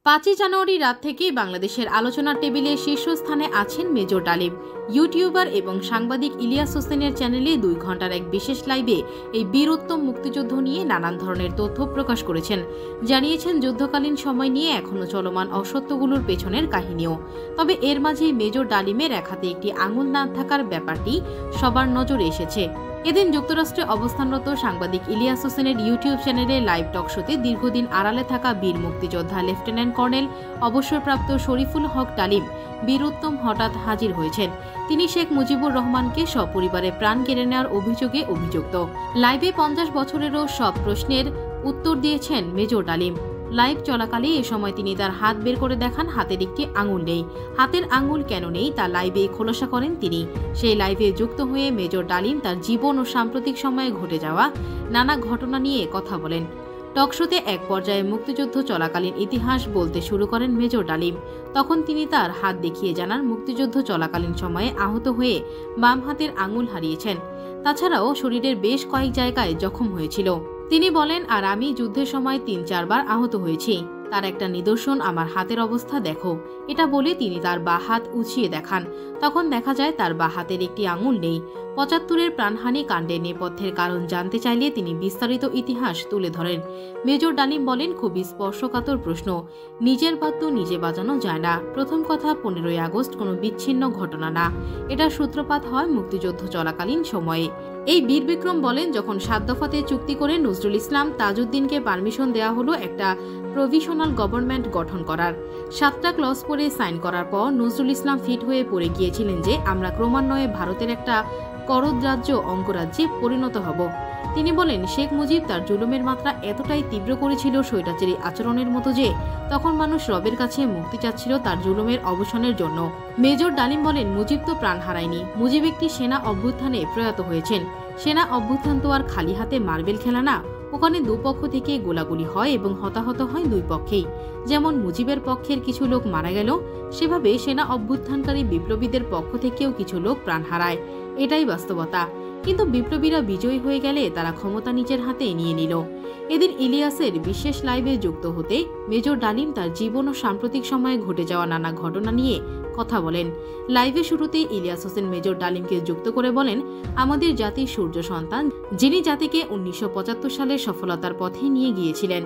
5 জানুয়ারি রাত থেকেই বাংলাদেশের আলোচনার টেবিলে শীর্ষস্থানে আছেন মেজর ডালিম। ইউটিউবার এবং সাংবাদিক ইলিয়াস হোসেনের চ্যানেলে 2 ঘন্টার এক বিশেষ লাইভে এই বীরোত্তম মুক্তিযুদ্ধ নিয়ে নানান ধরনের তথ্য প্রকাশ করেছেন। জানিয়েছেন যুদ্ধকালীন সময় নিয়ে এখনও চলমান অসত্যগুলোর পেছনের কাহিনীও। তবে এর মাঝেই মেজর ডালিমের এক হাতে একটি আঙুল না থাকার ব্যাপারটি সবার নজরে এসেছে। এদিন যুক্তরাষ্ট্রে অবস্থানরত সাংবাদিক ইলিয়াস হোসেনের ইউটিউব চ্যানেলে লাইভ টক শোতে দীর্ঘদিন আড়ালে থাকা বীর মুক্তিযোদ্ধা লেফটেন্যান্ট কর্নেল অবসরপ্রাপ্ত শরীফুল হক ডালিম বীরোত্তম হঠাৎ হাজির হয়েছেন। তিনি শেখ মুজিবুর রহমানকে সপরিবারে প্রাণ কেড়ে নেওয়ার অভিযোগে অভিযুক্ত। লাইভে 50 বছরেরও সব প্রশ্নের উত্তর দিয়েছেন মেজর ডালিম। লাইভ চলাকালে এ সময় তিনি তার হাত বের করে দেখান হাতের একটি আঙুল নেই। হাতের আঙুল কেন নেই তা লাইভে খোলাসা করেন তিনি। সেই লাইভে যুক্ত হয়ে মেজর ডালিম তার জীবন ও সাম্প্রতিক সময়ে ঘটে যাওয়া নানা ঘটনা নিয়ে কথা বলেন। টকশোতে এক পর্যায়ে মুক্তিযুদ্ধ চলাকালীন ইতিহাস বলতে শুরু করেন মেজর ডালিম। তখন তিনি তার হাত দেখিয়ে জানান মুক্তিযুদ্ধ চলাকালীন সময়ে আহত হয়ে বাম হাতের আঙুল হারিয়েছেন। তাছাড়াও শরীরের বেশ কয়েক জায়গায় জখম হয়েছিল। তিনি বলেন, আর আমি যুদ্ধের সময় 3-4 বার আহত হয়েছি। তার একটা নিদর্শন আমার হাতের অবস্থা দেখো। এটা বলে তিনি তার বাঁ হাত উঁচিয়ে দেখান। তখন দেখা যায় তার বাঁ হাতের একটি আঙুল নেই। 75-এর প্রাণহানি কাণ্ডের নেপথ্যের কারণ জানতে চাইলে তিনি বিস্তারিত ইতিহাস তুলে ধরেন। মেজর ডালিম বলেন, খুবই স্পর্শকাতর প্রশ্ন। নিজের বাদ্য নিজে বাজানো যায় না। প্রথম কথা, 15ই আগস্ট কোনো বিচ্ছিন্ন ঘটনা না। এটা সূত্রপাত হয় মুক্তিযুদ্ধ চলাকালীন সময়ে। এই বীর বিক্রম বলেন, যখন 7 দফাতে চুক্তি করে নজরুল ইসলাম তাজউদ্দিনকে পারমিশন দেওয়া হলো একটা প্রভিশনাল গভর্নমেন্ট গঠন করার। 7টা ক্লজ করে সাইন করার পর নজরুল ইসলাম ফিট হয়ে পড়ে গিয়েছিলেন যে আমরা ক্রমান্বয়ে ভারতের একটা করদ অঙ্গরাজ্যে পরিণত হব। তিনি বলেন, শেখ মুজিব তার জুলুমের মাত্রা এতটাই তীব্র করেছিল স্বৈরাচারী আচরণের মতো যে তখন মানুষ রবের কাছে মুক্তি চাচ্ছিল তার জুলুমের অবসানের জন্য। মেজর ডালিম বলেন, মুজিব তো প্রাণ হারায়নি। মুজিব একটি সেনা অভ্যুত্থানে প্রয়াত হয়েছেন। সেনা অভ্যুত্থান তো আর খালি হাতে মার্বেল খেলা না। ওখানে দুপক্ষ থেকে গোলাগুলি হয় এবং হতাহত হয় দুই পক্ষেই। যেমন মুজিবের পক্ষের কিছু লোক মারা গেল, সেভাবে সেনা অভ্যুত্থানকারী বিপ্লবীদের পক্ষ থেকেও কিছু লোক প্রাণ হারায়। এটাই বাস্তবতা। কিন্তু বিপ্লবীরা বিজয়ী হয়ে গেলে তারা ক্ষমতা নিজের হাতে নিয়ে নিল। এদিন ইলিয়াসের বিশেষ লাইভে যুক্ত হতে মেজর ডালিম তার জীবন ও সাম্প্রতিক সময়ে ঘটে যাওয়া নানা ঘটনা নিয়ে কথা বলেন। লাইভে শুরুতেই ইলিয়াস হোসেন মেজর ডালিমকে যুক্ত করে বলেন, আমাদের জাতির সূর্য সন্তান, যিনি জাতিকে 1975 সালে সফলতার পথে নিয়ে গিয়েছিলেন।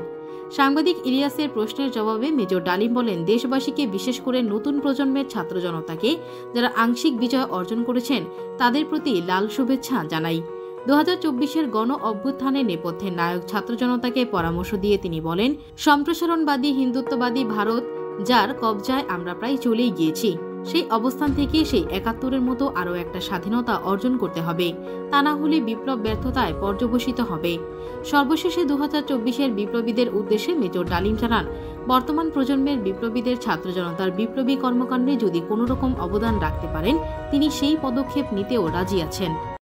সাংবাদিক ইলিয়াসের প্রশ্নের জবাবে মেজর ডালিম বলেন, দেশবাসীকে, বিশেষ করে নতুন প্রজন্মের ছাত্র জনতাকে যারা আংশিক বিজয় অর্জন করেছেন তাদের প্রতি লাল শুভেচ্ছা জানাই। 2024-এর গণ অভ্যুত্থানের নেপথ্যে নায়ক ছাত্র জনতাকে পরামর্শ দিয়ে তিনি বলেন, সম্প্রসারণবাদী হিন্দুত্ববাদী ভারত যার কবজায় আমরা প্রায় চলেই গিয়েছি, সেই অবস্থান থেকে সেই 71-এর মতো আরও একটা স্বাধীনতা অর্জন করতে হবে। তা না হলে বিপ্লব ব্যর্থতায় পর্যবসিত হবে। সর্বশেষে 2024-এর বিপ্লবীদের উদ্দেশ্যে মেজর ডালিম জানান, বর্তমান প্রজন্মের বিপ্লবীদের ছাত্র জনতার বিপ্লবী কর্মকাণ্ডে যদি কোনো রকম অবদান রাখতে পারেন তিনি সেই পদক্ষেপ নিতেও রাজি আছেন।